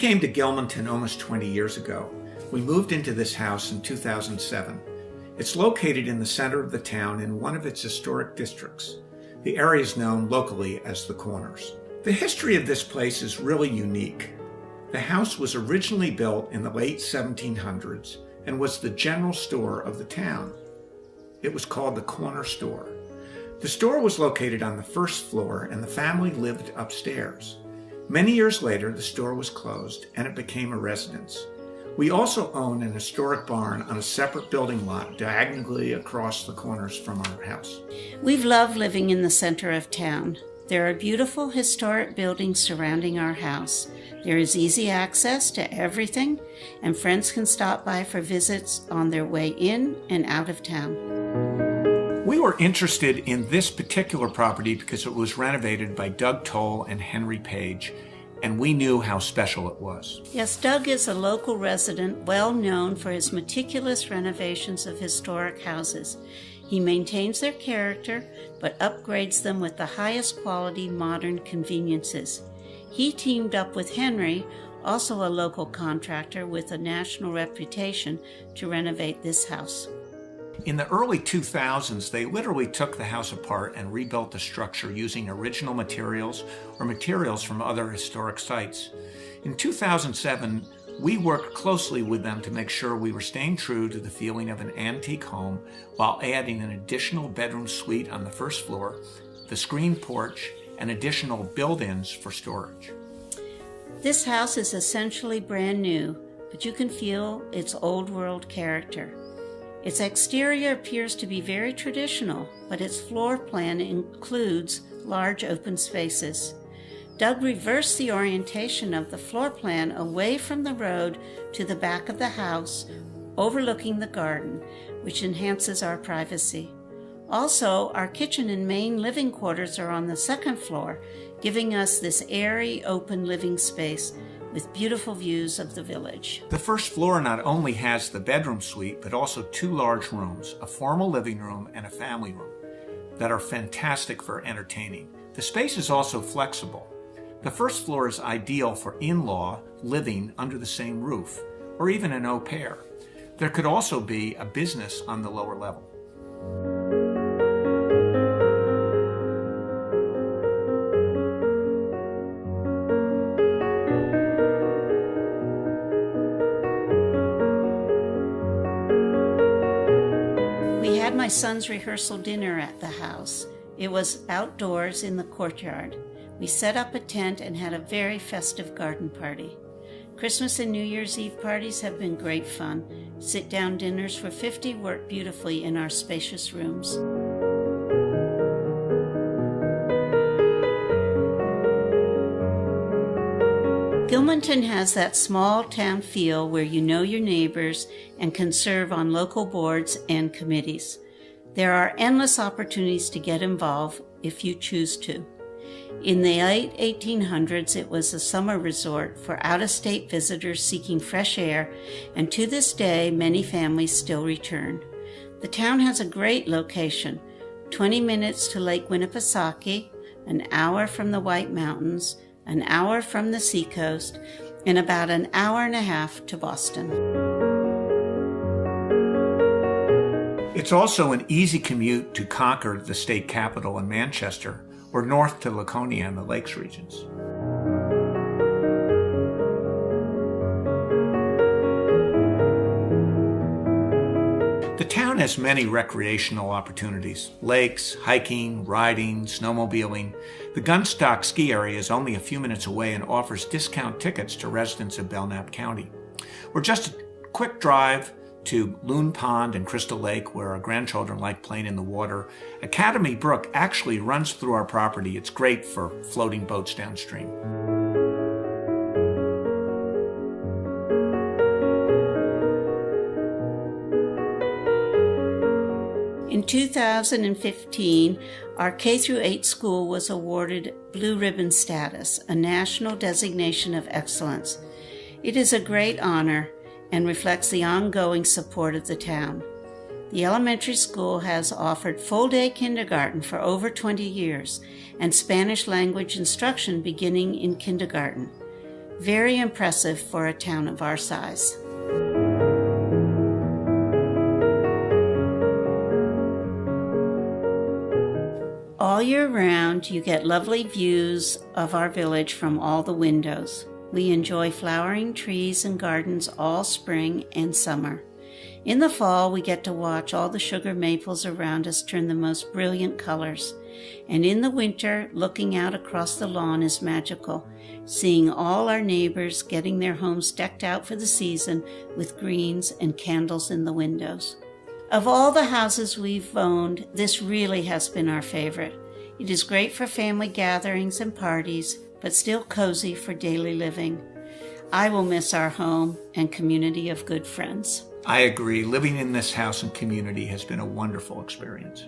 came to Gilmanton almost 20 years ago. We moved into this house in 2007. It's located in the center of the town in one of its historic districts. The area is known locally as the Corners. The history of this place is really unique. The house was originally built in the late 1700s and was the general store of the town. It was called the Corner Store. The store was located on the first floor and the family lived upstairs. Many years later, the store was closed and it became a residence. We also own an historic barn on a separate building lot diagonally across the Corners from our house. We've loved living in the center of town. There are beautiful historic buildings surrounding our house. There is easy access to everything, and friends can stop by for visits on their way in and out of town. We were interested in this particular property because it was renovated by Doug Toll and Henry Page, and we knew how special it was. Yes, Doug is a local resident, well known for his meticulous renovations of historic houses. He maintains their character, but upgrades them with the highest quality modern conveniences. He teamed up with Henry, also a local contractor with a national reputation, to renovate this house. In the early 2000s, they literally took the house apart and rebuilt the structure using original materials or materials from other historic sites. In 2007, we worked closely with them to make sure we were staying true to the feeling of an antique home while adding an additional bedroom suite on the first floor, the screened porch, and additional build-ins for storage. This house is essentially brand new, but you can feel its old world character. Its exterior appears to be very traditional, but its floor plan includes large open spaces. Doug reversed the orientation of the floor plan away from the road to the back of the house, overlooking the garden, which enhances our privacy. Also, our kitchen and main living quarters are on the second floor, giving us this airy, open living space with beautiful views of the village. The first floor not only has the bedroom suite, but also two large rooms, a formal living room and a family room, that are fantastic for entertaining. The space is also flexible. The first floor is ideal for in-law living under the same roof, or even an au pair. There could also be a business on the lower level. We had my son's rehearsal dinner at the house. It was outdoors in the courtyard. We set up a tent and had a very festive garden party. Christmas and New Year's Eve parties have been great fun. Sit-down dinners for 50 work beautifully in our spacious rooms. Gilmanton has that small town feel where you know your neighbors and can serve on local boards and committees. There are endless opportunities to get involved if you choose to. In the late 1800s, it was a summer resort for out-of-state visitors seeking fresh air, and to this day, many families still return. The town has a great location, 20 minutes to Lake Winnipesaukee, an hour from the White Mountains, an hour from the seacoast, and about an hour and a half to Boston. It's also an easy commute to Concord, the state capital, in Manchester, or north to Laconia and the Lakes regions. The town has many recreational opportunities: lakes, hiking, riding, snowmobiling. The Gunstock ski area is only a few minutes away and offers discount tickets to residents of Belknap County. We're just a quick drive to Loon Pond and Crystal Lake, where our grandchildren like playing in the water. Academy Brook actually runs through our property. It's great for floating boats downstream. In 2015, our K-8 school was awarded Blue Ribbon status, a national designation of excellence. It is a great honor and reflects the ongoing support of the town. The elementary school has offered full-day kindergarten for over 20 years and Spanish language instruction beginning in kindergarten. Very impressive for a town of our size. All year round, you get lovely views of our village from all the windows. We enjoy flowering trees and gardens all spring and summer. In the fall, we get to watch all the sugar maples around us turn the most brilliant colors. And in the winter, looking out across the lawn is magical, seeing all our neighbors getting their homes decked out for the season with greens and candles in the windows. Of all the houses we've owned, this really has been our favorite. It is great for family gatherings and parties, but still cozy for daily living. I will miss our home and community of good friends. I agree. Living in this house and community has been a wonderful experience.